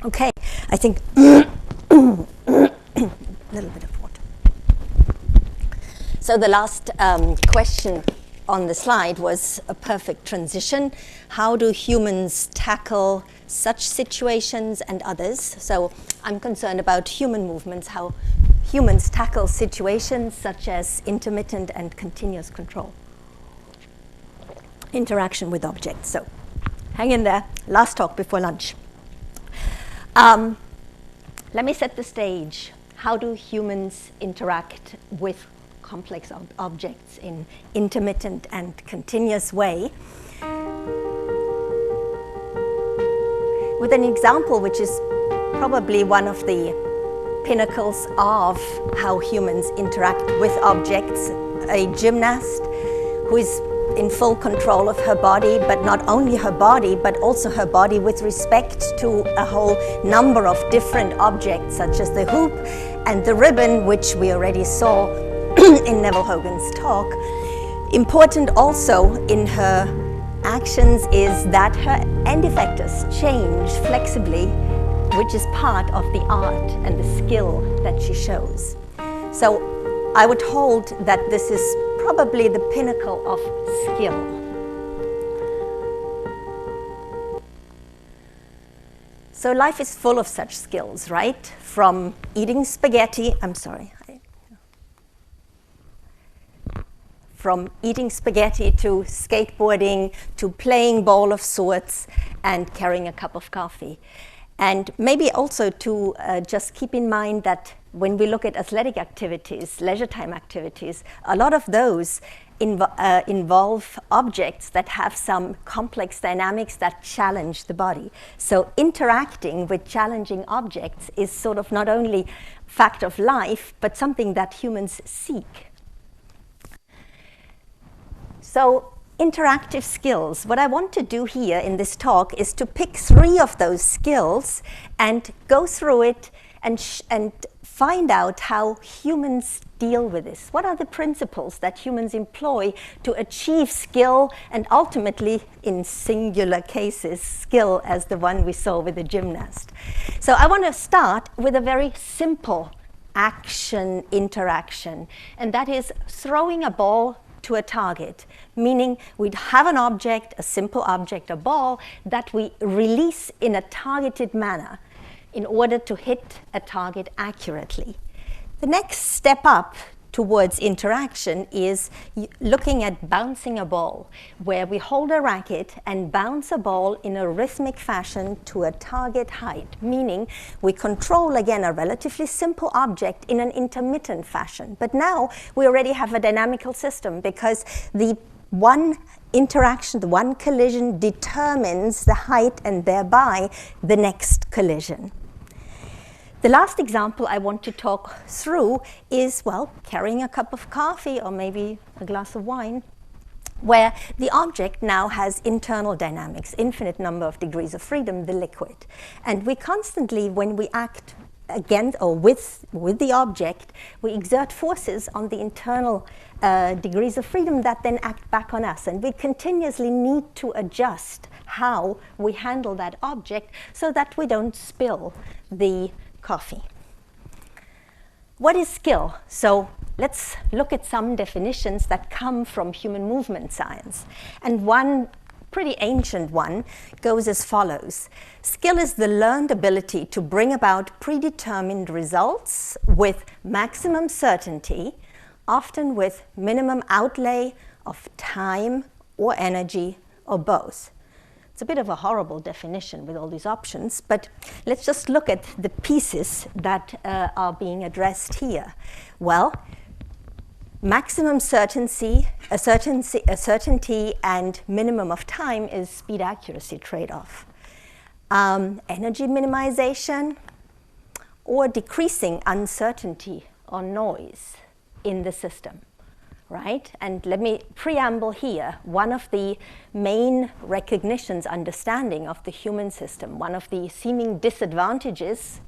Okay, I think a little bit of water. So the last question on the slide was a perfect transition. How do humans tackle such situations and others? So I'm concerned about human movements, how humans tackle situations such as intermittent and continuous control. Interaction with objects. So hang in there, last talk before lunch. Let me set the stage. How do humans interact with complex objects in intermittent and continuous way? With an example which is probably one of the pinnacles of how humans interact with objects, a gymnast who is in full control of her body, but not only her body, but also her body with respect to a whole number of different objects, such as the hoop and the ribbon, which we already saw in Neville Hogan's talk. Important also in her actions is that her end effectors change flexibly, which is part of the art and the skill that she shows. So I would hold that this is probably the pinnacle of skill. So life is full of such skills, right? From eating spaghetti, from eating spaghetti to skateboarding to playing ball of sorts and carrying a cup of coffee. And maybe also to just keep in mind that when we look at athletic activities, leisure time activities, a lot of those involve objects that have some complex dynamics that challenge the body. So interacting with challenging objects is sort of not only fact of life, but something that humans seek. So interactive skills. What I want to do here in this talk is to pick 3 of those skills and go through it and find out how humans deal with this. What are the principles that humans employ to achieve skill and ultimately, in singular cases, skill as the one we saw with the gymnast? So I want to start with a very simple action interaction, and that is throwing a ball to a target, meaning we'd have an object, a simple object, a ball, that we release in a targeted manner in order to hit a target accurately. The next step up towards interaction is looking at bouncing a ball, where we hold a racket and bounce a ball in a rhythmic fashion to a target height, meaning we control, again, a relatively simple object in an intermittent fashion. But now we already have a dynamical system, because the one interaction, the one collision determines the height and thereby the next collision. The last example I want to talk through is, well, carrying a cup of coffee or maybe a glass of wine, where the object now has internal dynamics, infinite number of degrees of freedom, the liquid. And we constantly, when we act against or with the object, we exert forces on the internal degrees of freedom that then act back on us. And we continuously need to adjust how we handle that object so that we don't spill the coffee. What is skill? So let's look at some definitions that come from human movement science. And one pretty ancient one goes as follows. Skill is the learned ability to bring about predetermined results with maximum certainty, often with minimum outlay of time or energy or both. It's a bit of a horrible definition with all these options, but let's just look at the pieces that are being addressed here. Well, maximum certainty and minimum of time is speed-accuracy trade-off. Energy minimization or decreasing uncertainty or noise in the system. Right? And let me preamble here. One of the main recognitions, understanding of the human system, one of the seeming disadvantages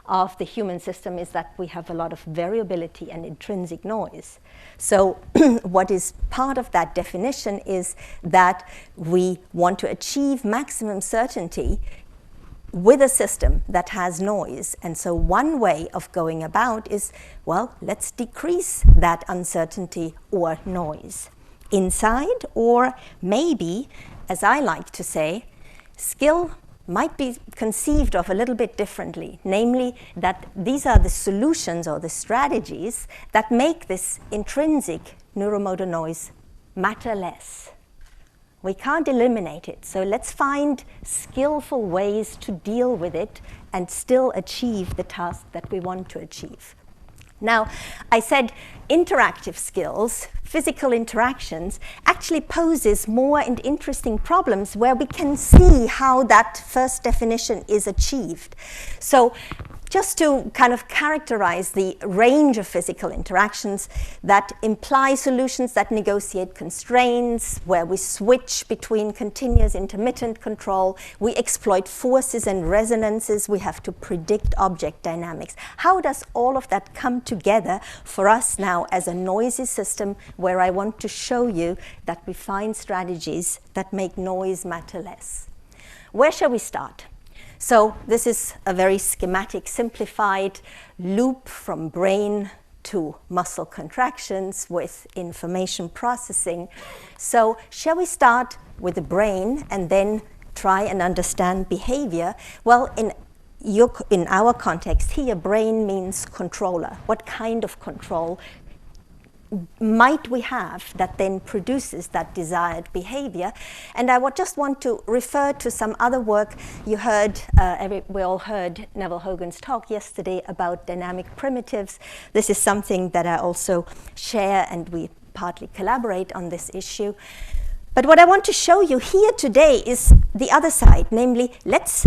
of the human system is that we have a lot of variability and intrinsic noise. So what is part of that definition is that we want to achieve maximum certainty with a system that has noise. And so one way of going about is, well, let's decrease that uncertainty or noise inside, or maybe, as I like to say, skill might be conceived of a little bit differently, namely that these are the solutions or the strategies that make this intrinsic neuromotor noise matter less. We can't eliminate it, so let's find skillful ways to deal with it and still achieve the task that we want to achieve. Now, I said interactive skills, physical interactions, actually poses more and interesting problems where we can see how that first definition is achieved. So, just to kind of characterize the range of physical interactions that imply solutions that negotiate constraints, where we switch between continuous intermittent control, we exploit forces and resonances, we have to predict object dynamics. How does all of that come together for us now as a noisy system where I want to show you that we find strategies that make noise matter less? Where shall we start? So this is a very schematic, simplified loop from brain to muscle contractions with information processing. So shall we start with the brain and then try and understand behavior? Well, in our context here, brain means controller. What kind of control might we have that then produces that desired behavior? And I would just want to refer to some other work. You heard, we all heard Neville Hogan's talk yesterday about dynamic primitives. This is something that I also share, and we partly collaborate on this issue. But what I want to show you here today is the other side, namely, let's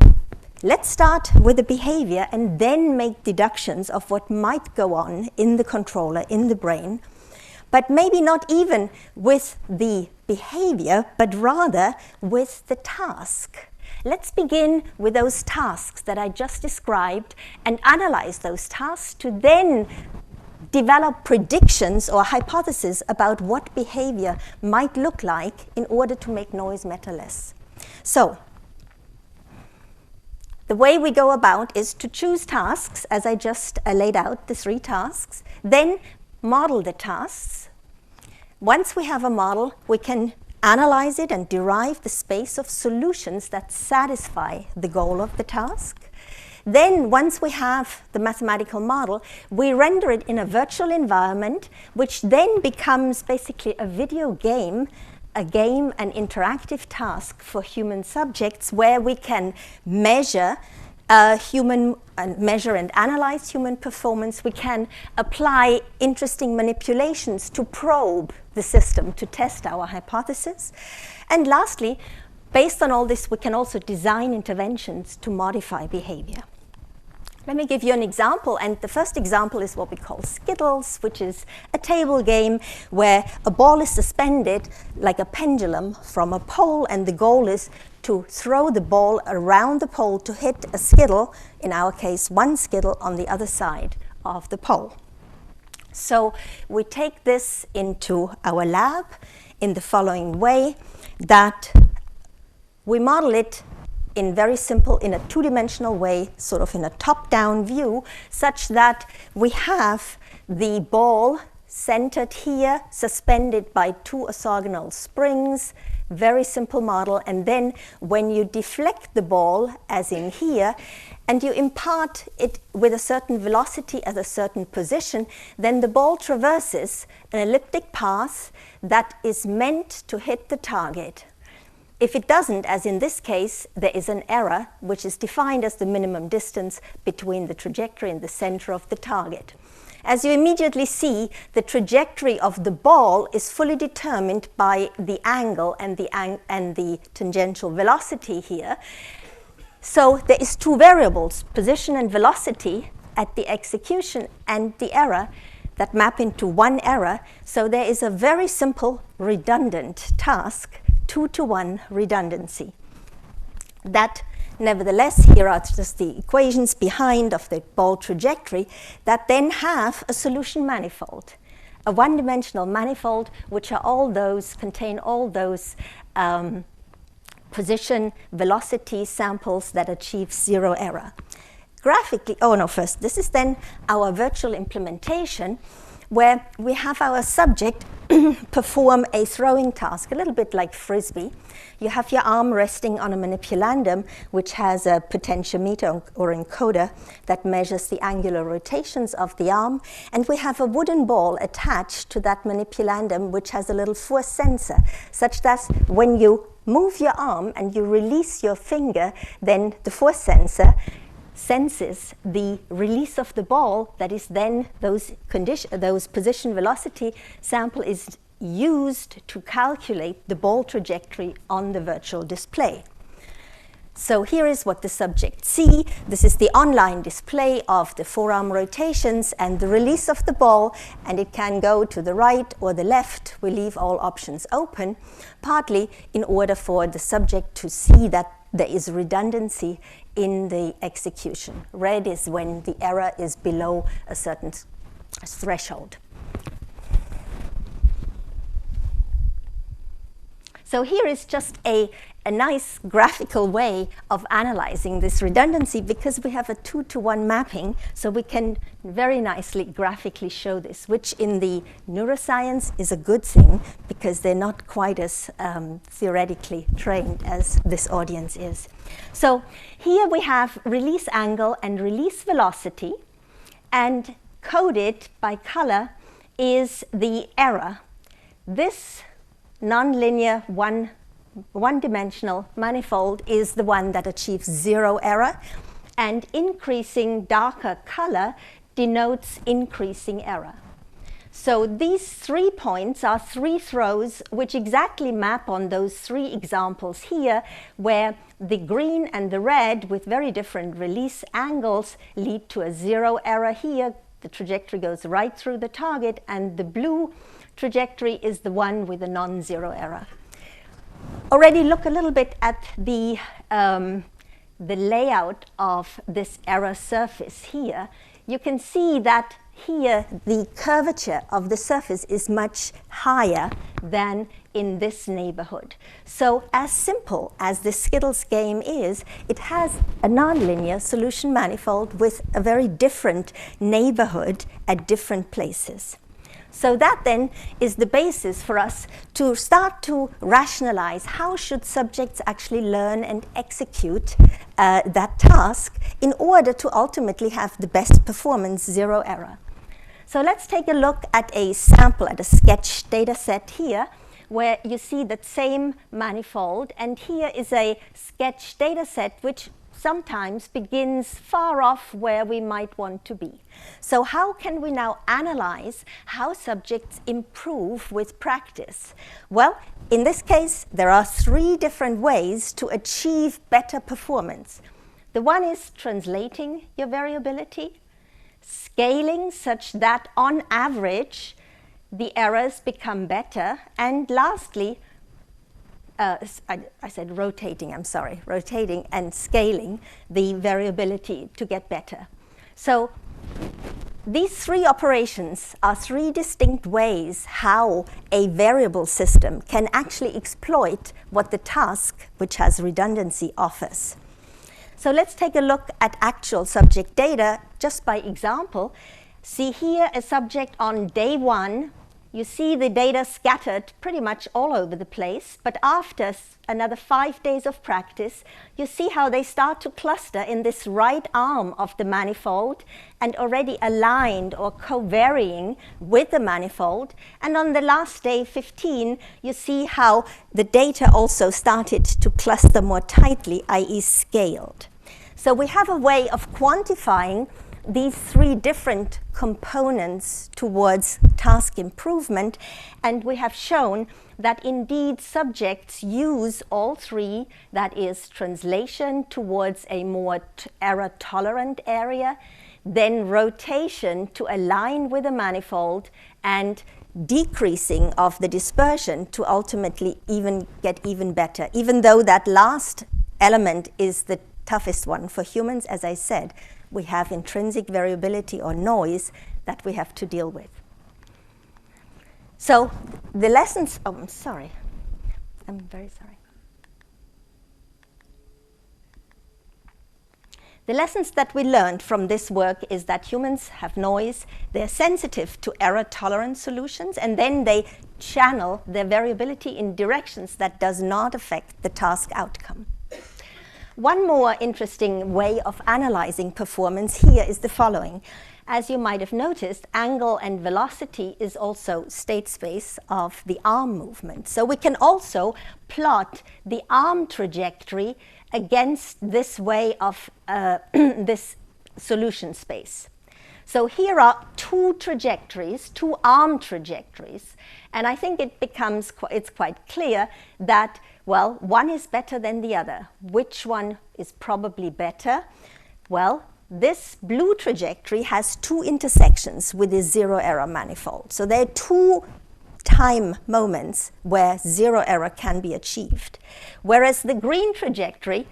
start with the behavior and then make deductions of what might go on in the controller, in the brain, but maybe not even with the behavior, but rather with the task. Let's begin with those tasks that I just described and analyze those tasks to then develop predictions or hypotheses about what behavior might look like in order to make noise matter less. So, the way we go about is to choose tasks, as I just laid out, the 3 tasks, then model the tasks. Once we have a model, we can analyze it and derive the space of solutions that satisfy the goal of the task. Then, once we have the mathematical model, we render it in a virtual environment, which then becomes basically a video game, an interactive task for human subjects, where we can measure measure and analyze human performance. We can apply interesting manipulations to probe the system to test our hypothesis. And lastly, based on all this, we can also design interventions to modify behavior. Let me give you an example, and the first example is what we call Skittles, which is a table game where a ball is suspended like a pendulum from a pole, and the goal is to throw the ball around the pole to hit a skittle, in our case, 1 skittle on the other side of the pole. So we take this into our lab in the following way, that we model it in very simple, in a 2-dimensional way, sort of in a top-down view, such that we have the ball centered here, suspended by 2 orthogonal springs, very simple model. And then when you deflect the ball, as in here, and you impart it with a certain velocity at a certain position, then the ball traverses an elliptic path that is meant to hit the target. If it doesn't, as in this case, there is an error, which is defined as the minimum distance between the trajectory and the center of the target. As you immediately see, the trajectory of the ball is fully determined by the angle and the tangential velocity here. So there is 2 variables, position and velocity, at the execution and the error, that map into 1 error. So there is a very simple redundant task, 2-to-1 redundancy. That, nevertheless, here are just the equations behind of the ball trajectory that then have a solution manifold, a 1-dimensional manifold, which are contain all those position velocity samples that achieve 0 error. Graphically, first, this is then our virtual implementation where we have our subject perform a throwing task, a little bit like Frisbee. You have your arm resting on a manipulandum, which has a potentiometer or encoder that measures the angular rotations of the arm. And we have a wooden ball attached to that manipulandum, which has a little force sensor, such that when you move your arm and you release your finger, then the force sensor senses the release of the ball. That is then those position velocity sample is used to calculate the ball trajectory on the virtual display. So here is what the subject see. This is the online display of the forearm rotations and the release of the ball, and it can go to the right or the left. We leave all options open, partly in order for the subject to see that there is redundancy in the execution. Red is when the error is below a certain threshold. So here is just a nice graphical way of analyzing this redundancy, because we have a 2-to-1 mapping, so we can very nicely graphically show this, which in the neuroscience is a good thing, because they're not quite as theoretically trained as this audience is. So here we have release angle and release velocity, and coded by color is the error. This nonlinear one-dimensional manifold is the one that achieves 0 error, and increasing darker color denotes increasing error. So these 3 points are 3 throws which exactly map on those 3 examples here, where the green and the red with very different release angles lead to a 0 error here. The trajectory goes right through the target, and the blue trajectory is the one with a non-zero error. Already look a little bit at the layout of this error surface here. You can see that here the curvature of the surface is much higher than in this neighborhood. So as simple as the Skittles game is, it has a nonlinear solution manifold with a very different neighborhood at different places. So that then is the basis for us to start to rationalize how should subjects actually learn and execute that task in order to ultimately have the best performance, 0 error. So let's take a look at a sample, at a sketch data set here, where you see that same manifold, and here is a sketch data set which sometimes begins far off where we might want to be. So how can we now analyze how subjects improve with practice? Well, in this case, there are 3 different ways to achieve better performance. The one is translating your variability, scaling such that on average the errors become better, and lastly, I said rotating, I'm sorry, rotating and scaling the variability to get better. So these 3 operations are 3 distinct ways how a variable system can actually exploit what the task, which has redundancy, offers. So let's take a look at actual subject data just by example. See here a subject on day 1. You see the data scattered pretty much all over the place, but after another 5 days of practice, you see how they start to cluster in this right arm of the manifold and already aligned or co-varying with the manifold. And on the last day, 15, you see how the data also started to cluster more tightly, i.e. scaled. So we have a way of quantifying these 3 different components towards task improvement, and we have shown that indeed subjects use all 3, that is translation towards a more error-tolerant area, then rotation to align with a manifold, and decreasing of the dispersion to ultimately get even better, even though that last element is the toughest one. For humans, as I said, we have intrinsic variability or noise that we have to deal with. So the lessons, I'm sorry. I'm very sorry. The lessons that we learned from this work is that humans have noise, they're sensitive to error-tolerant solutions, and then they channel their variability in directions that does not affect the task outcome. One more interesting way of analyzing performance here is the following. As you might have noticed, angle and velocity is also state space of the arm movement. So we can also plot the arm trajectory against this way of this solution space. So here are two trajectories, two arm trajectories, and I think it's quite clear that, well, one is better than the other. Which one is probably better? Well, this blue trajectory has two intersections with a zero error manifold. So there are two time moments where zero error can be achieved. Whereas the green trajectory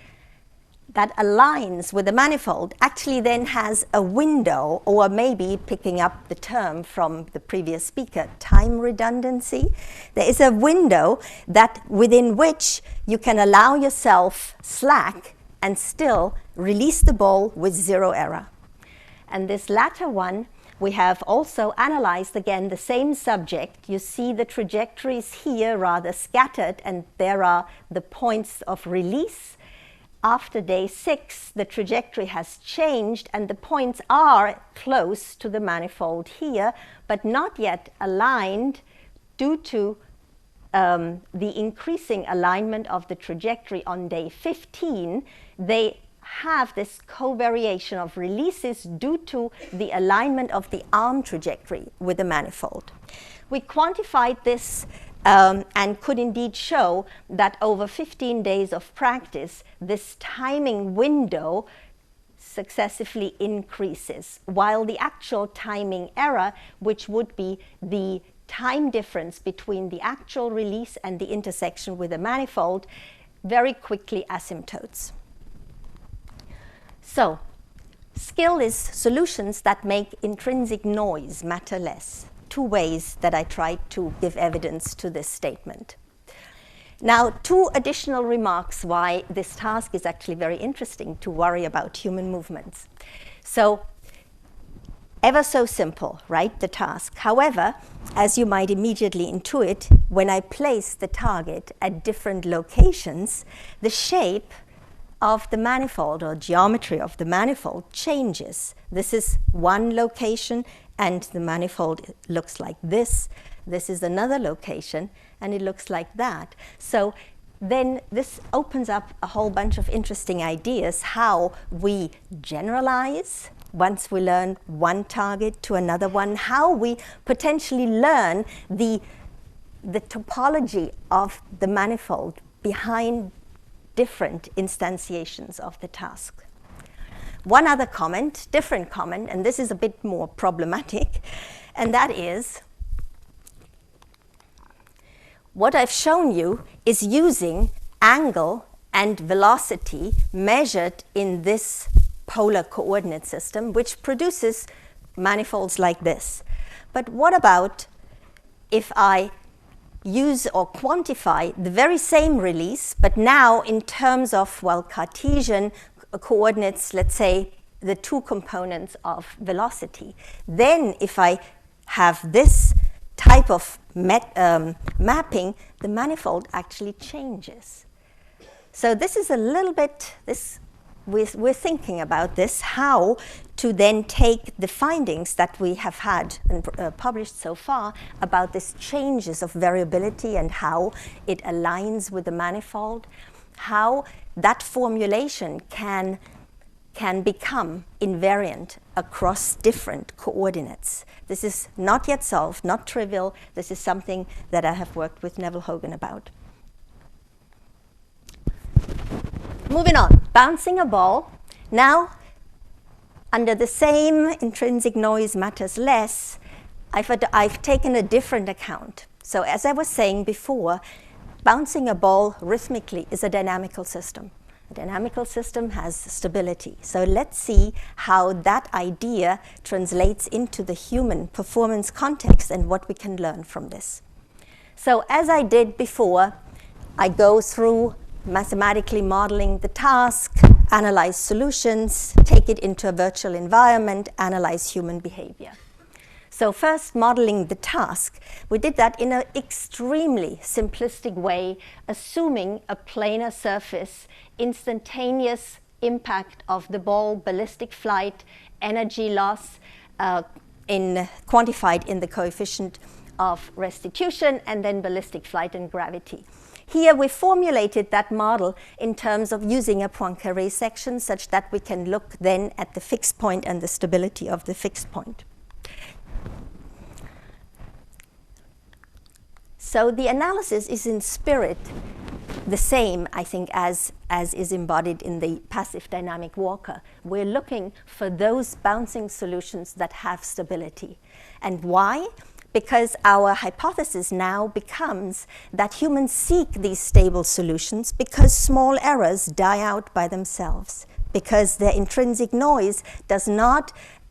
that aligns with the manifold actually then has a window, or maybe picking up the term from the previous speaker, time redundancy. There is a window that within which you can allow yourself slack and still release the ball with zero error. And this latter one, we have also analyzed again the same subject. You see the trajectories here rather scattered, and there are the points of release. After day 6, the trajectory has changed, and the points are close to the manifold here, but not yet aligned due to the increasing alignment of the trajectory on day 15. They have this covariation of releases due to the alignment of the arm trajectory with the manifold. We quantified this and could indeed show that over 15 days of practice, this timing window successively increases, while the actual timing error, which would be the time difference between the actual release and the intersection with the manifold, very quickly asymptotes. So, skill is solutions that make intrinsic noise matter less. Two ways that I tried to give evidence to this statement. Now, two additional remarks why this task is actually very interesting to worry about human movements. So, ever so simple, right, the task. However, as you might immediately intuit, when I place the target at different locations, the shape of the manifold or geometry of the manifold changes. This is one location, and the manifold looks like this. This is another location, and it looks like that. So then this opens up a whole bunch of interesting ideas how we generalize once we learn one target to another one, how we potentially learn the topology of the manifold behind different instantiations of the task. One other comment, different comment, and this is a bit more problematic, and that is what I've shown you is using angle and velocity measured in this polar coordinate system, which produces manifolds like this. But what about if I use or quantify the very same release, but now in terms of, well, Cartesian coordinates, let's say the two components of velocity. Then if I have this type of mapping, the manifold actually changes. So this is a little bit, we're thinking about this, how to then take the findings that we have had and published so far about these changes of variability and how it aligns with the manifold, how that formulation can become invariant across different coordinates. This is not yet solved, not trivial. This is something that I have worked with Neville Hogan about. Moving on, bouncing a ball. Now, under the same intrinsic noise matters less, I've taken a different account. So as I was saying before, bouncing a ball rhythmically is a dynamical system. A dynamical system has stability. So let's see how that idea translates into the human performance context and what we can learn from this. So as I did before, I go through mathematically modeling the task, analyze solutions, take it into a virtual environment, analyze human behavior. So first, modeling the task. We did that in an extremely simplistic way, assuming a planar surface, instantaneous impact of the ball, ballistic flight, energy loss, quantified in the coefficient of restitution, and then ballistic flight and gravity. Here we formulated that model in terms of using a Poincaré section such that we can look then at the fixed point and the stability of the fixed point. So the analysis is in spirit the same, I think, as is embodied in the passive dynamic walker. We're looking for those bouncing solutions that have stability. And why? Because our hypothesis now becomes that humans seek these stable solutions because small errors die out by themselves, because their intrinsic noise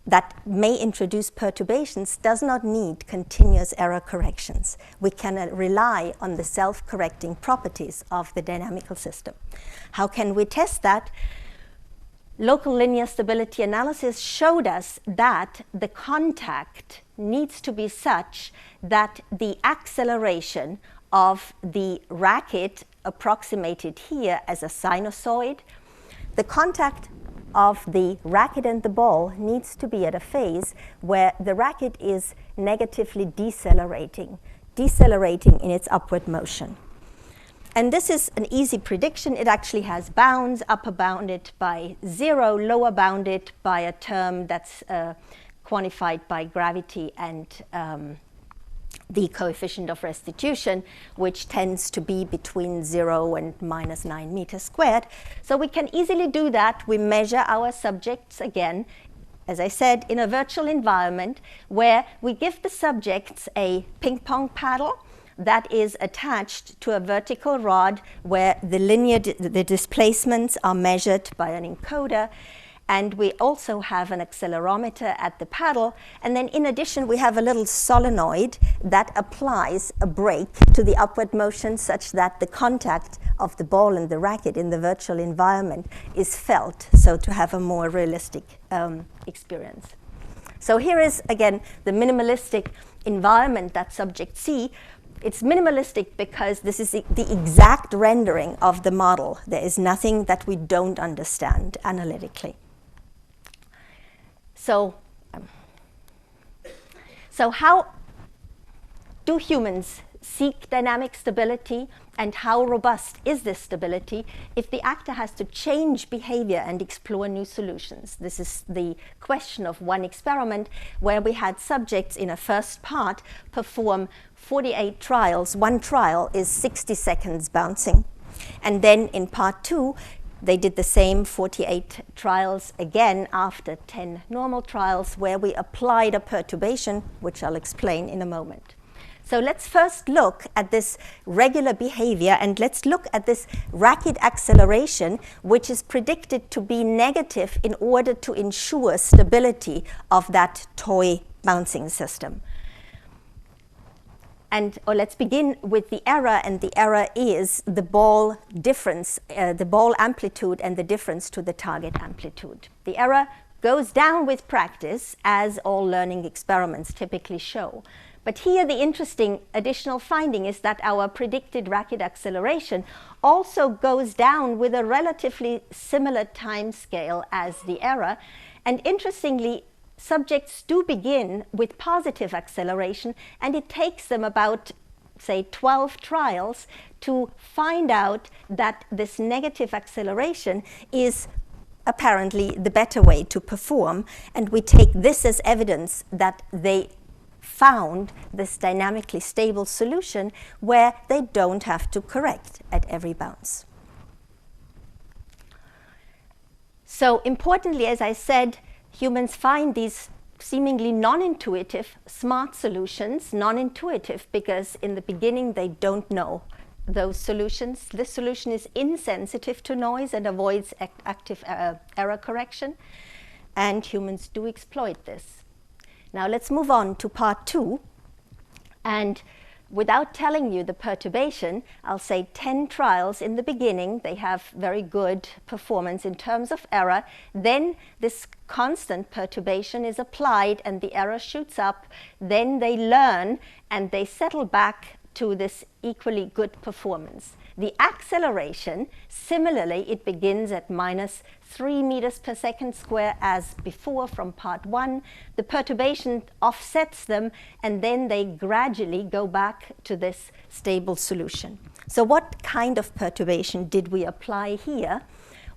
that may introduce perturbations does not need continuous error corrections. We can rely on the self-correcting properties of the dynamical system. How can we test that? Local linear stability analysis showed us that the contact needs to be such that the acceleration of the racket, approximated here as a sinusoid, the contact of the racket and the ball needs to be at a phase where the racket is negatively decelerating in its upward motion. And this is an easy prediction. It actually has bounds, upper bounded by 0, lower bounded by a term that's quantified by gravity and the coefficient of restitution, which tends to be between 0 and minus 9 meters squared. So we can easily do that. We measure our subjects again, as I said, in a virtual environment where we give the subjects a ping pong paddle that is attached to a vertical rod where the displacements are measured by an encoder. And we also have an accelerometer at the paddle. And then in addition, we have a little solenoid that applies a brake to the upward motion such that the contact of the ball and the racket in the virtual environment is felt, so to have a more realistic experience. So here is, again, the minimalistic environment that subjects see. It's minimalistic because this is the exact rendering of the model. There is nothing that we don't understand analytically. So how do humans seek dynamic stability, and how robust is this stability if the actor has to change behavior and explore new solutions? This is the question of one experiment where we had subjects in a first part perform 48 trials. One trial is 60 seconds bouncing. And then in part 2, they did the same 48 trials again after 10 normal trials where we applied a perturbation, which I'll explain in a moment. So let's first look at this regular behavior, and let's look at this racket acceleration, which is predicted to be negative in order to ensure stability of that toy bouncing system. Let's begin with the error, and the error is the ball difference, the ball amplitude and the difference to the target amplitude. The error goes down with practice, as all learning experiments typically show. But here the interesting additional finding is that our predicted racket acceleration also goes down with a relatively similar time scale as the error. And interestingly, subjects do begin with positive acceleration, and it takes them about, say, 12 trials to find out that this negative acceleration is apparently the better way to perform. And we take this as evidence that they found this dynamically stable solution where they don't have to correct at every bounce. So importantly, as I said, humans find these seemingly non-intuitive, smart solutions, non-intuitive because in the beginning they don't know those solutions. This solution is insensitive to noise and avoids active error correction, and humans do exploit this. Now let's move on to part 2 and without telling you the perturbation, I'll say 10 trials in the beginning, they have very good performance in terms of error. Then this constant perturbation is applied and the error shoots up. Then they learn and they settle back to this equally good performance. The acceleration, similarly, it begins at minus 3 meters per second square as before from part 1. The perturbation offsets them, and then they gradually go back to this stable solution. So what kind of perturbation did we apply here?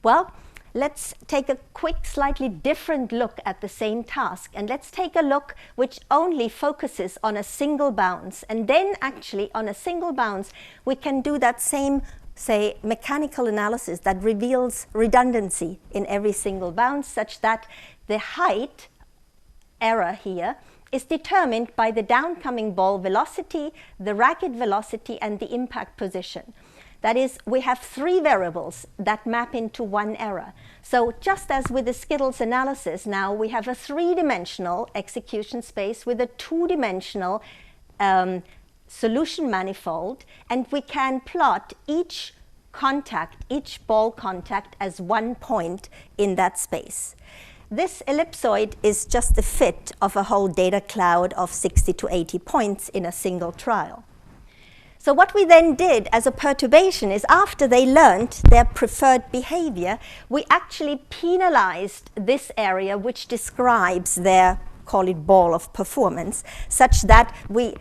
Well, let's take a quick, slightly different look at the same task. And let's take a look which only focuses on a single bounce. And then actually on a single bounce, we can do that same, say, mechanical analysis that reveals redundancy in every single bounce, such that the height error here is determined by the downcoming ball velocity, the racket velocity, and the impact position. That is, we have 3 variables that map into one error. So just as with the Skittles analysis, now we have a 3-dimensional execution space with a 2-dimensional solution manifold, and we can plot each contact, each ball contact as one point in that space. This ellipsoid is just the fit of a whole data cloud of 60 to 80 points in a single trial. So what we then did as a perturbation is, after they learned their preferred behavior, we actually penalized this area which describes their, call it, ball of performance, such that we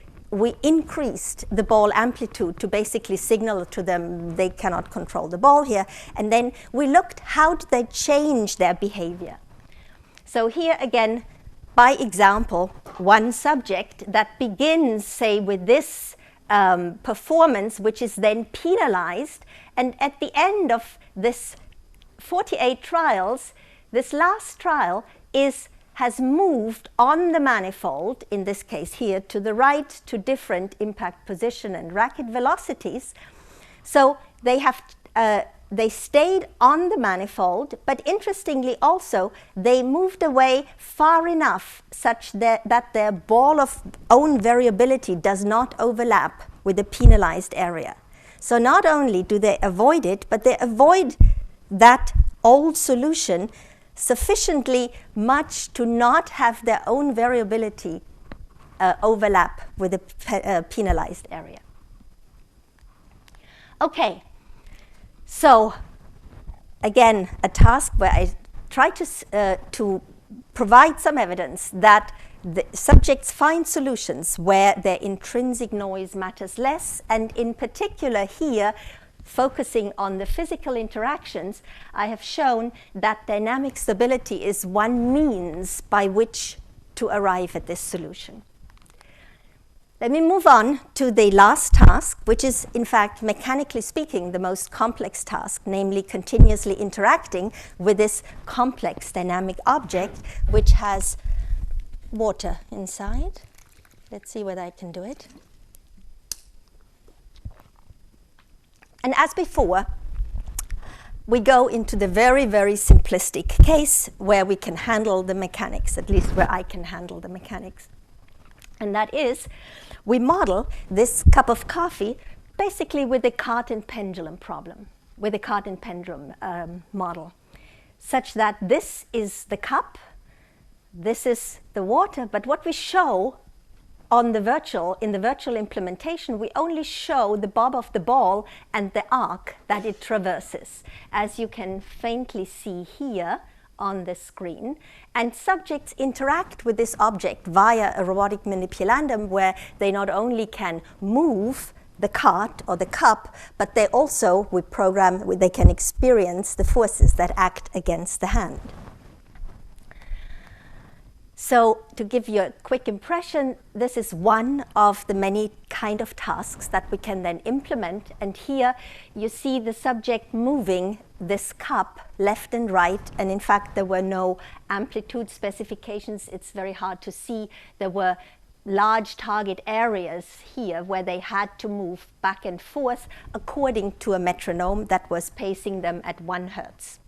increased the ball amplitude to basically signal to them they cannot control the ball here. And then we looked, how did they change their behavior? So here again, by example, one subject that begins, say, with this performance, which is then penalized, and at the end of this 48 trials, this last trial has moved on the manifold, in this case here, to the right to different impact position and racket velocities. So they stayed on the manifold, but interestingly also, they moved away far enough such that their ball of own variability does not overlap with the penalized area. So not only do they avoid it, but they avoid that old solution sufficiently much to not have their own variability overlap with the penalized area. Okay. So, again, a task where I try to provide some evidence that the subjects find solutions where their intrinsic noise matters less, and in particular here, focusing on the physical interactions, I have shown that dynamic stability is one means by which to arrive at this solution. Let me move on to the last task, which is, in fact, mechanically speaking, the most complex task, namely continuously interacting with this complex dynamic object, which has water inside. Let's see whether I can do it. And as before, we go into the very, very simplistic case where we can handle the mechanics, at least where I can handle the mechanics. And that is, we model this cup of coffee basically with the cart and pendulum problem, with the cart and pendulum model, such that this is the cup, this is the water, but what we show in the virtual implementation, we only show the bob of the ball and the arc that it traverses, as you can faintly see here on the screen. And subjects interact with this object via a robotic manipulandum, where they not only can move the cart or the cup, but they also, they can experience the forces that act against the hand. So to give you a quick impression, this is one of the many kind of tasks that we can then implement. And here you see the subject moving this cup left and right. And in fact, there were no amplitude specifications. It's very hard to see. There were large target areas here where they had to move back and forth according to a metronome that was pacing them at 1 Hertz.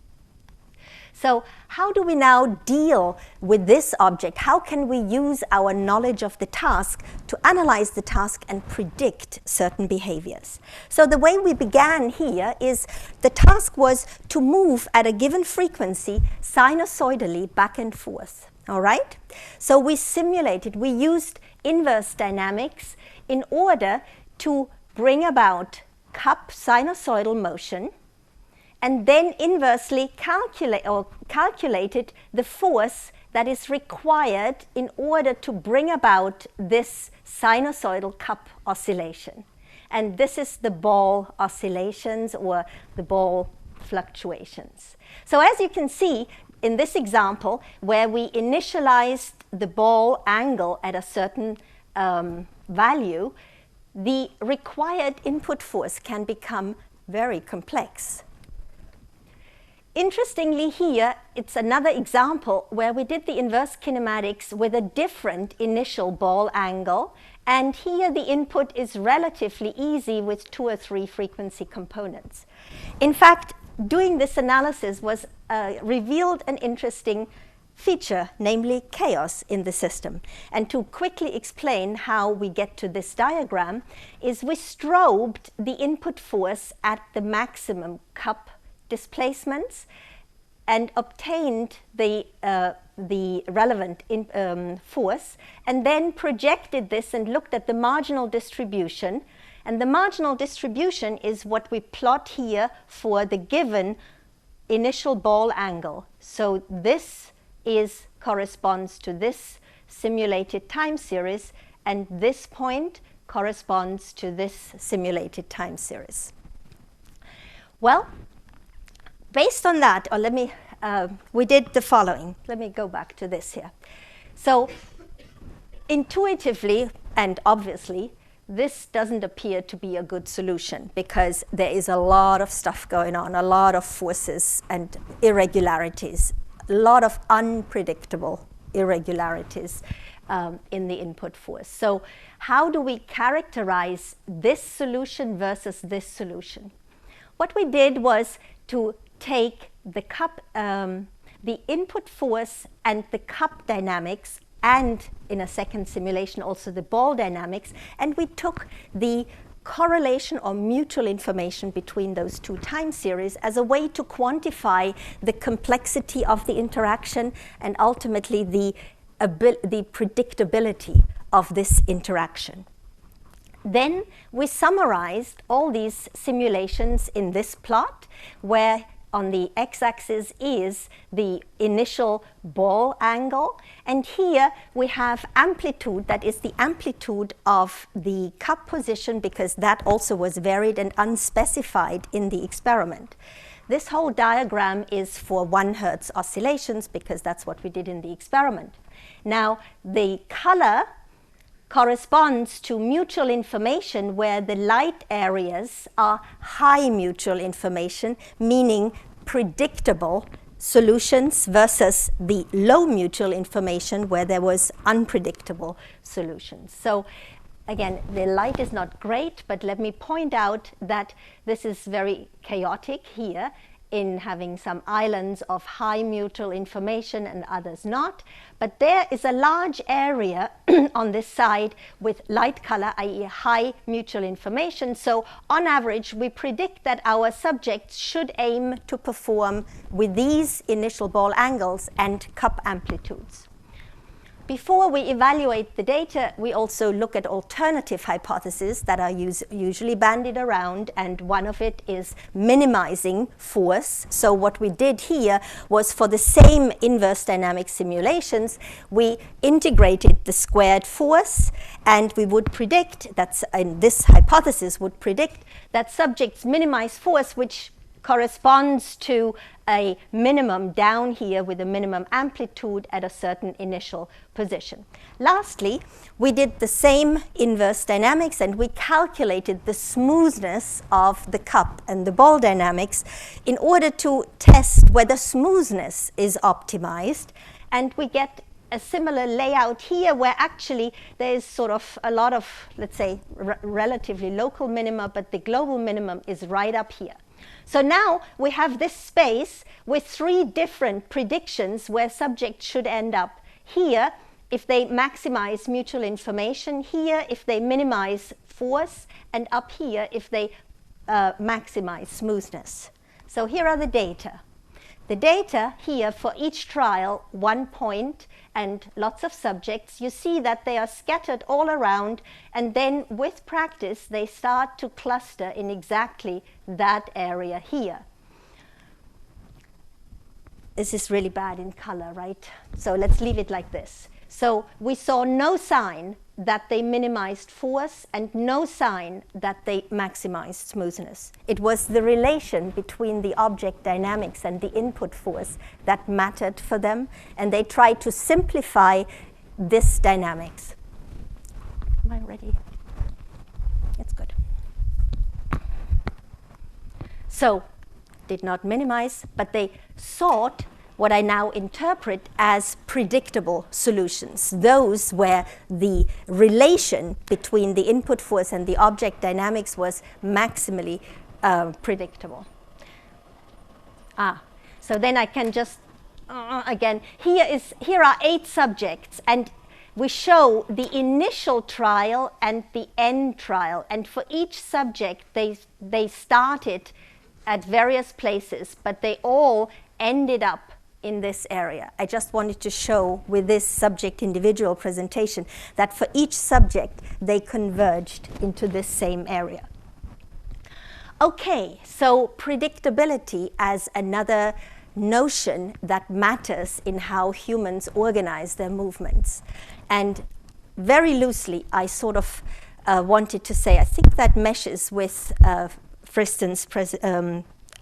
So how do we now deal with this object? How can we use our knowledge of the task to analyze the task and predict certain behaviors? So the way we began here is the task was to move at a given frequency sinusoidally back and forth. All right? So we simulated, we used inverse dynamics in order to bring about cup sinusoidal motion, and then inversely calculated the force that is required in order to bring about this sinusoidal cup oscillation. And this is the ball oscillations or the ball fluctuations. So as you can see in this example, where we initialized the ball angle at a certain value, the required input force can become very complex. Interestingly here, it's another example where we did the inverse kinematics with a different initial ball angle, and here the input is relatively easy with 2 or 3 frequency components. In fact, doing this analysis was revealed an interesting feature, namely chaos in the system. And to quickly explain how we get to this diagram is we strobed the input force at the maximum cup displacements and obtained the relevant force, and then projected this and looked at the marginal distribution. And the marginal distribution is what we plot here for the given initial ball angle. So this corresponds to this simulated time series, and this point corresponds to this simulated time series. Well, based on that, or we did the following. Let me go back to this here. So intuitively and obviously, this doesn't appear to be a good solution because there is a lot of stuff going on, a lot of forces and irregularities, a lot of unpredictable irregularities in the input force. So how do we characterize this solution versus this solution? What we did was to take the cup, the input force and the cup dynamics, and in a second simulation also the ball dynamics, and we took the correlation or mutual information between those two time series as a way to quantify the complexity of the interaction and ultimately the predictability of this interaction. Then we summarized all these simulations in this plot, where on the x-axis is the initial ball angle, and here we have amplitude, that is the amplitude of the cup position, because that also was varied and unspecified in the experiment. This whole diagram is for 1 Hertz oscillations, because that's what we did in the experiment. Now, the color corresponds to mutual information, where the light areas are high mutual information, meaning predictable solutions, versus the low mutual information where there was unpredictable solutions. So again, the light is not great, but let me point out that this is very chaotic here, in having some islands of high mutual information and others not. But there is a large area on this side with light color, i.e. high mutual information. So on average, we predict that our subjects should aim to perform with these initial ball angles and cup amplitudes. Before we evaluate the data, we also look at alternative hypotheses that are usually bandied around, and one of it is minimizing force. So what we did here was, for the same inverse dynamic simulations, we integrated the squared force, and we would predict that, and this hypothesis would predict that subjects minimize force, which corresponds to a minimum down here with a minimum amplitude at a certain initial position. Lastly, we did the same inverse dynamics, and we calculated the smoothness of the cup and the ball dynamics in order to test whether smoothness is optimized. And we get a similar layout here, where actually there is sort of a lot of, let's say, relatively local minima, but the global minimum is right up here. So now we have this space with 3 different predictions where subjects should end up. Here, if they maximize mutual information, here if they minimize force, and up here if they maximize smoothness. So here are the data. The data here for each trial, 1 point and lots of subjects, you see that they are scattered all around, and then with practice they start to cluster in exactly that area here. This is really bad in color, right? So let's leave it like this. So we saw no sign that they minimized force and no sign that they maximized smoothness. It was the relation between the object dynamics and the input force that mattered for them, and they tried to simplify this dynamics. Am I ready? It's good. So, did not minimize, but they sought what I now interpret as predictable solutions, those where the relation between the input force and the object dynamics was maximally predictable. So then I can just, again, here are 8 subjects, and we show the initial trial and the end trial, and for each subject they started at various places, but they all ended up in this area. I just wanted to show with this subject individual presentation that for each subject they converged into this same area. Okay, so predictability as another notion that matters in how humans organize their movements. And very loosely, I sort of wanted to say, I think that meshes with Friston's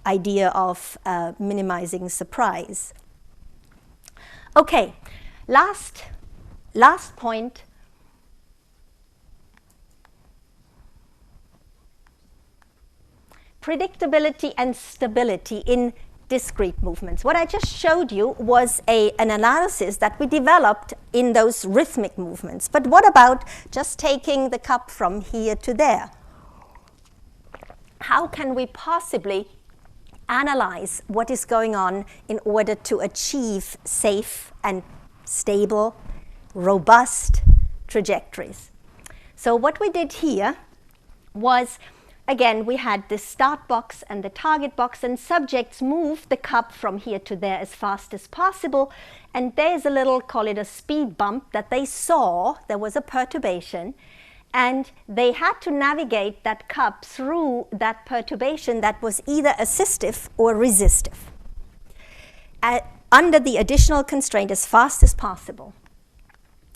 idea of minimizing surprise. Okay, last point. Predictability and stability in discrete movements. What I just showed you was an analysis that we developed in those rhythmic movements. But what about just taking the cup from here to there? How can we possibly analyze what is going on in order to achieve safe and stable, robust trajectories? So what we did here was, again, we had the start box and the target box, and subjects moved the cup from here to there as fast as possible. And there's a little, call it a speed bump, that they saw. There was a perturbation. And they had to navigate that cup through that perturbation that was either assistive or resistive, under the additional constraint as fast as possible.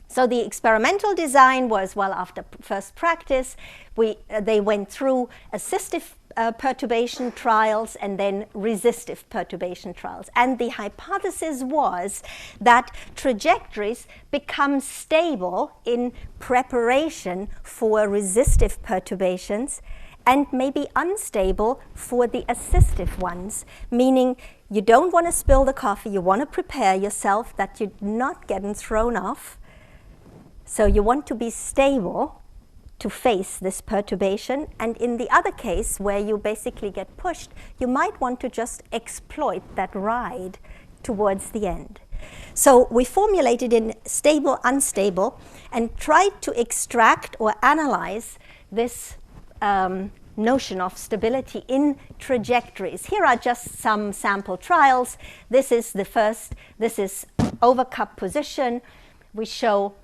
So the experimental design was, well, after first practice, they went through assistive perturbation trials and then resistive perturbation trials. And the hypothesis was that trajectories become stable in preparation for resistive perturbations and maybe unstable for the assistive ones, meaning you don't want to spill the coffee, you want to prepare yourself that you're not getting thrown off. So you want to be stable to face this perturbation, and in the other case where you basically get pushed, you might want to just exploit that ride towards the end. So we formulated in stable, unstable, and tried to extract or analyze this notion of stability in trajectories. Here are just some sample trials. This is the first, this is over cup position. We show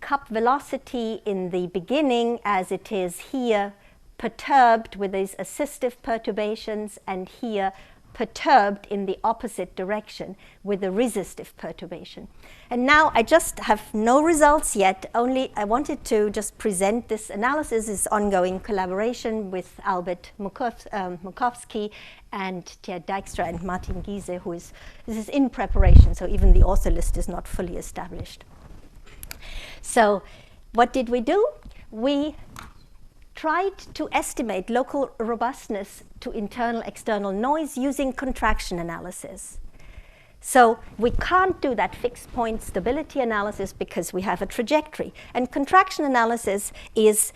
cup velocity in the beginning as it is here, perturbed with these assistive perturbations, and here perturbed in the opposite direction with the resistive perturbation. And now I just have no results yet, only I wanted to just present this analysis, this ongoing collaboration with Albert Mukowski and Thierry Dijkstra and Martin Giese, this is in preparation, so even the author list is not fully established. So what did we do? We tried to estimate local robustness to internal-external noise using contraction analysis. So we can't do that fixed point stability analysis because we have a trajectory. And contraction analysis is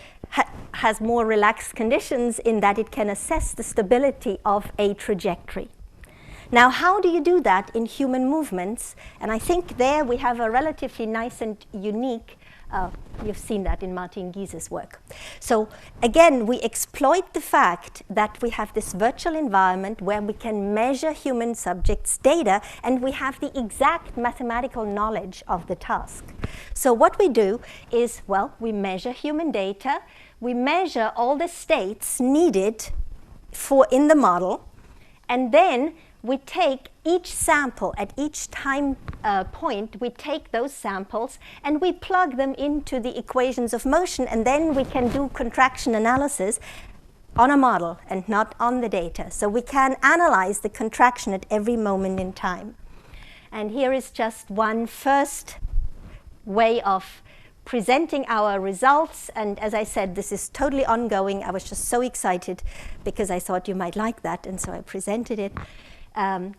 has more relaxed conditions in that it can assess the stability of a trajectory. Now, how do you do that in human movements? And I think there we have a relatively nice and unique, you've seen that in Martin Giese's work. So again, we exploit the fact that we have this virtual environment where we can measure human subjects' data, and we have the exact mathematical knowledge of the task. So what we do is, well, we measure human data, we measure all the states needed in the model, and then we take each sample at each time point, we take those samples and we plug them into the equations of motion, and then we can do contraction analysis on a model and not on the data. So we can analyze the contraction at every moment in time. And here is just one first way of presenting our results. And as I said, this is totally ongoing. I was just so excited because I thought you might like that, and so I presented it.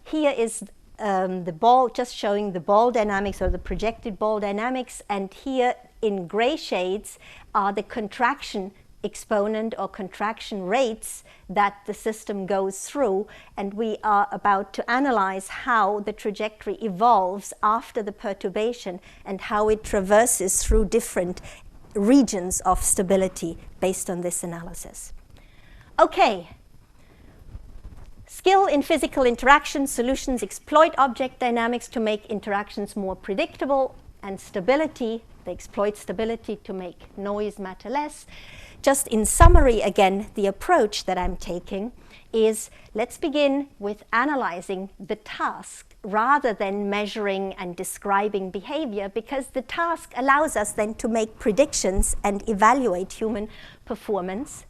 Here is the ball, just showing the ball dynamics or the projected ball dynamics, and here in gray shades are the contraction exponent or contraction rates that the system goes through, and we are about to analyze how the trajectory evolves after the perturbation and how it traverses through different regions of stability based on this analysis. Okay. Skill in physical interaction solutions exploit object dynamics to make interactions more predictable, and stability, they exploit stability to make noise matter less. Just in summary, again, the approach that I'm taking is, let's begin with analyzing the task rather than measuring and describing behavior, because the task allows us then to make predictions and evaluate human performance.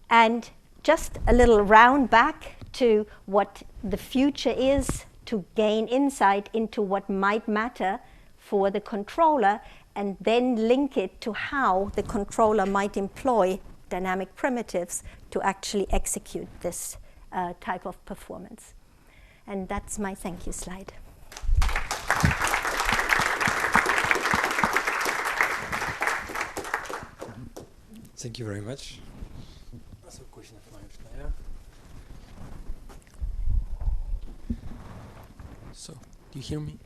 And just a little round back to what the future is, to gain insight into what might matter for the controller, and then link it to how the controller might employ dynamic primitives to actually execute this type of performance. And that's my thank you slide. Thank you very much. Also, question of mine, Schneider. So, do you hear me?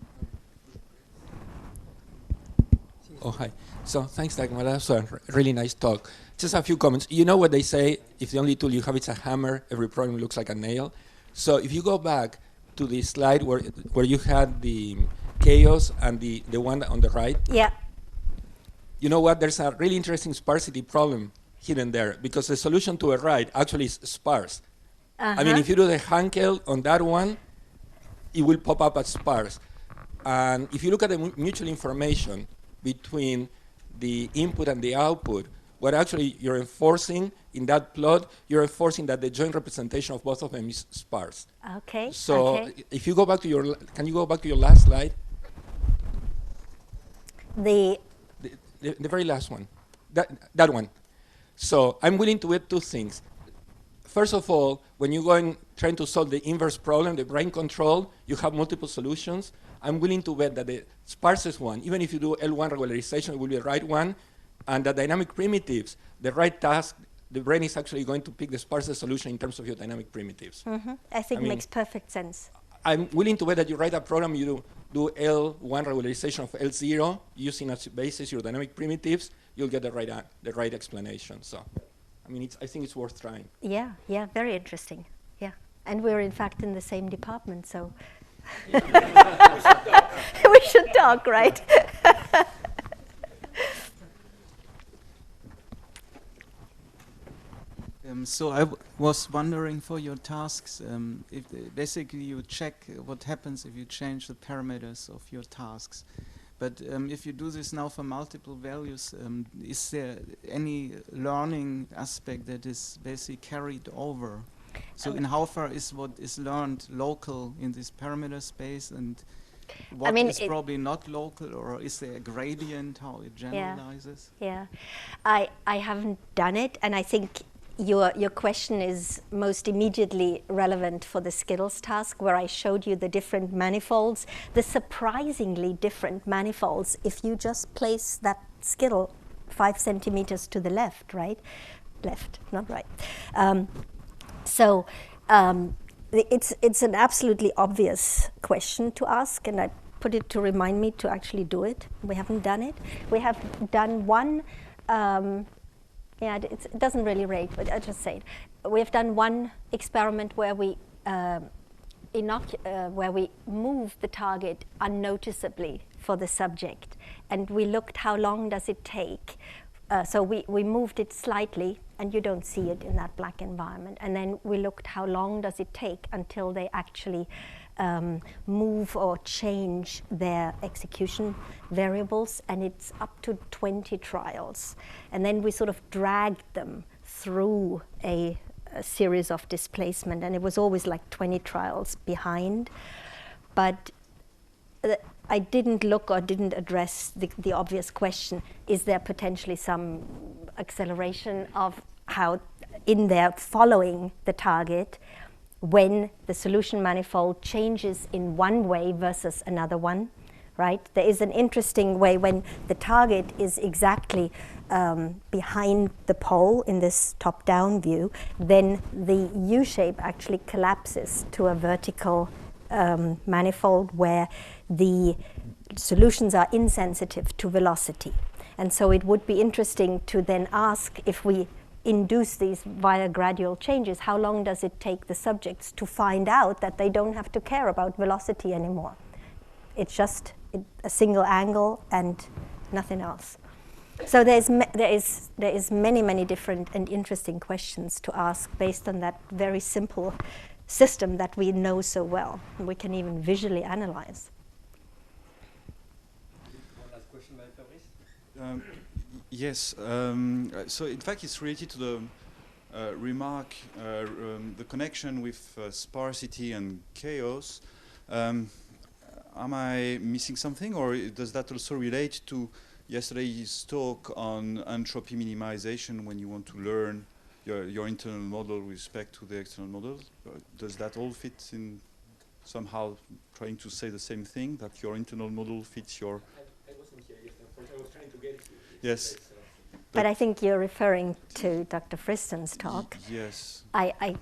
Oh, hi. So, thanks, Dagmar. That was a really nice talk. Just a few comments. You know what they say, if the only tool you have is a hammer, every problem looks like a nail. So, if you go back to the slide where you had the chaos and the one on the right. Yeah. You know what? There's a really interesting sparsity problem hidden there, because the solution to a right actually is sparse. I mean, if you do the Hankel on that one, it will pop up as sparse. And if you look at the mutual information between the input and the output, what actually you're enforcing in that plot, you're enforcing that the joint representation of both of them is sparse. Okay. So if you go back to your, can you go back to your last slide? The very last one, that one. So I'm willing to add two things. First of all, when you go and trying to solve the inverse problem, the brain control, you have multiple solutions. I'm willing to bet that the sparsest one, even if you do L1 regularization, it will be the right one. And the dynamic primitives, the right task, the brain is actually going to pick the sparsest solution in terms of your dynamic primitives. I think it makes perfect sense. I'm willing to bet that you write a program, you do L1 regularization of L0, using as basis your dynamic primitives, you'll get the right explanation. So, I mean, I think it's worth trying. Yeah, very interesting. Yeah, and we're in fact in the same department, so we should talk, right? So I was wondering for your tasks, if basically you check what happens if you change the parameters of your tasks. But if you do this now for multiple values, is there any learning aspect that is basically carried over? So in how far is what is learned local in this parameter space, and what is probably not local, or is there a gradient, how it generalizes? Yeah. I haven't done it, and I think your question is most immediately relevant for the skills task, where I showed you the different manifolds, the surprisingly different manifolds if you just place that skill 5 centimeters to the left, right? Left, not right. So it's an absolutely obvious question to ask, and I put it to remind me to actually do it. We haven't done it. We have done one, it doesn't really rate, but I'll just say it. We have done one experiment where we where we move the target unnoticeably for the subject, and we looked how long does it take. So we moved it slightly, and you don't see it in that black environment. And then we looked how long does it take until they actually move or change their execution variables, and it's up to 20 trials. And then we sort of dragged them through a series of displacement, and it was always like 20 trials behind. But I didn't look or didn't address the obvious question, is there potentially some acceleration of how in there following the target when the solution manifold changes in one way versus another one, right? There is an interesting way when the target is exactly behind the pole in this top-down view, then the U-shape actually collapses to a vertical manifold where the solutions are insensitive to velocity. And so it would be interesting to then ask, if we induce these via gradual changes, how long does it take the subjects to find out that they don't have to care about velocity anymore? It's just a single angle and nothing else. So there is many different and interesting questions to ask based on that very simple system that we know so well, and we can even visually analyze. One last question by Fabrice. Yes. So in fact, it's related to the remark, the connection with sparsity and chaos. Am I missing something, or does that also relate to yesterday's talk on entropy minimization when you want to learn your internal model with respect to the external model? Does that all fit in somehow trying to say the same thing, that your internal model fits your... I wasn't here yesterday. I was trying to get to it. Yes. But I think you're referring to Dr. Friston's talk. Yes. I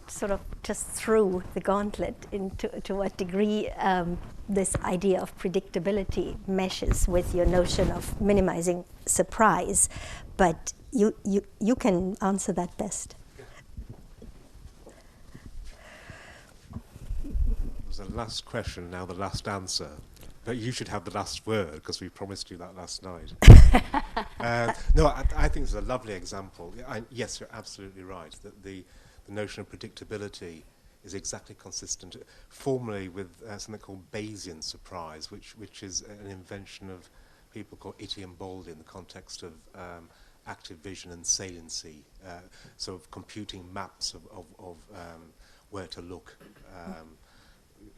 sort of just threw the gauntlet into to what degree this idea of predictability meshes with your notion of minimizing surprise. But you can answer that best. It was the last question, now the last answer. But you should have the last word, because we promised you that last night. No, I think it's a lovely example. Yes, you're absolutely right, that the notion of predictability is exactly consistent formally with something called Bayesian surprise, which is an invention of people called Itty and Baldy in the context of active vision and saliency, sort of computing maps of where to look,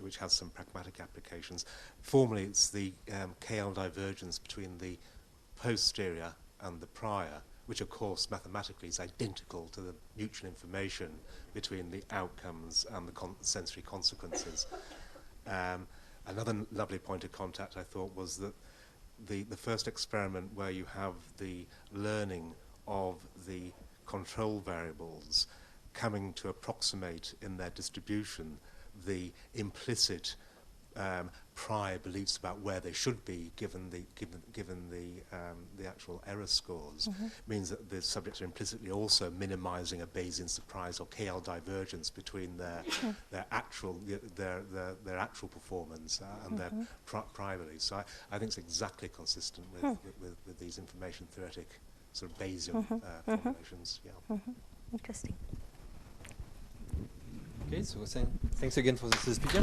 which has some pragmatic applications. Formally, it's the KL divergence between the posterior and the prior, which of course mathematically is identical to the mutual information between the outcomes and the sensory consequences. Another lovely point of contact, I thought, was that the first experiment where you have the learning of the control variables coming to approximate in their distribution the implicit prior beliefs about where they should be given the actual error scores, means that the subjects are implicitly also minimizing a Bayesian surprise or KL divergence between their actual performance and their prior beliefs. So I think it's exactly consistent with these information theoretic sort of Bayesian formulations. Yeah. Interesting. Okay, so thanks again for the speaker.